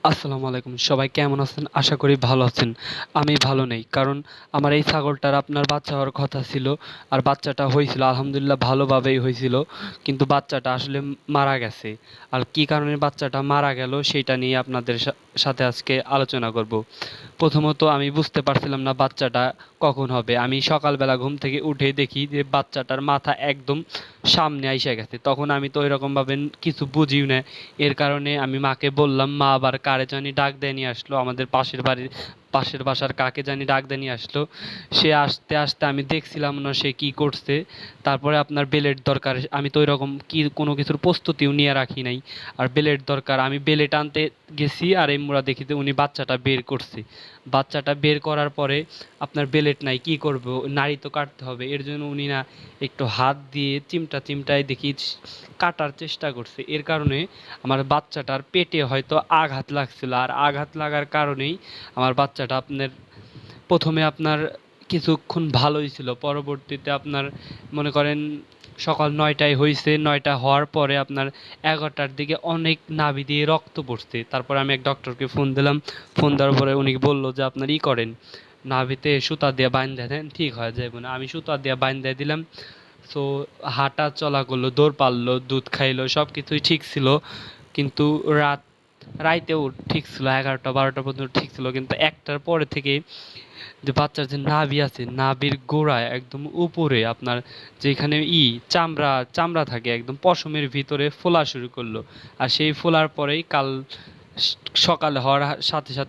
আসসালামু আলাইকুম। সবাই কেমন আছেন? আশা করি ভালো আছেন। আমি ভালো নেই। কারণ আমার এই ছাগলটার আপনার বাচ্চা হওয়ার কথা ছিল। আর বাচ্চাটা হইছিল আলহামদুলিল্লাহ ভালোভাবেই হইছিল। কিন্তু বাচ্চাটা আসলে মারা গেছে। আর কি কারণে বাচ্চাটা মারা গেল সেইটা নিয়ে আপনাদের সাথে আজকে আলোচনা করব। প্রথমত আমি বুঝতে পারছিলাম না বাচ্চাটা কখন হবে। আমি সকালবেলা ঘুম থেকে উঠে দেখি যে বাচ্চাটার মাথা একদম সামনে আইসা গেছে। তখন আমি তো ওইরকমভাবে কিছু বুঝিও না। এর কারণে আমি মাকে বললাম, মা আবার কারে জানি ডাক দিয়ে নিয়ে আসলো। আমাদের পাশের বাসার কাকে জানি ডাক দিয়ে নিয়ে আসলো। সে আসতে আসতে আমি দেখছিলাম না সে কি করছে। তারপরে আপনার বেলেট দরকার। আমি তো ওইরকম কোনো কিছুর প্রস্তুতিও নিয়ে রাখি নাই। আর বেলেট দরকার। আমি বেলেট আনতে গেছি আর এই মুড়া দেখি যে উনি বাচ্চাটা বের করছে। বাচ্চাটা বের করার পরে আপনার বেলেট নাই, কি করব, নাড়ি তো কাটতে হবে। এর জন্য উনি না একটু হাত দিয়ে চিমটায় দেখি কাটার চেষ্টা করছে। এর কারণে আমার বাচ্চাটার পেটে হয়তো আঘাত লাগছিল। আর আঘাত লাগার কারণেই আমার বাচ্চাটা আপনার প্রথমে আপনার কিছুক্ষণ ভালোই ছিল। পরবর্তীতে আপনার মনে করেন সকাল ৯টায় হইছে। ৯টা হওয়ার পরে আপনার ১১টার দিকে অনেক নাভি দিয়ে রক্ত পড়ছে। তারপরে আমি এক ডক্টরকে ফোন দিলাম। ফোন দেওয়ার পরে উনি বলল যে আপনার করেন, নাভিতে সুতা দিয়ে বাইন্ধা দেন, ঠিক হয়ে যাবে না। আমি সুতা দিয়ে বাইন্ধা দিলাম। সো হাঁটা চলা করলো, দৌড় পারলো, দুধ খাইলো, সব কিছুই ঠিক ছিল। কিন্তু রাইতেও ঠিক ছিল, ১১টা ১২টা পর্যন্ত ঠিক ছিল। কিন্তু একটার পরে থেকে যে বাচ্চার যে নাভি আছে, নাভির গোড়ায় একদম উপরে আপনার যেখানে চামড়া চামড়া থাকে একদম পশমের ভিতরে ফোলা শুরু করলো। আর সেই ফোলার পরেই কাল সকালে হওয়ার সাথে সাথে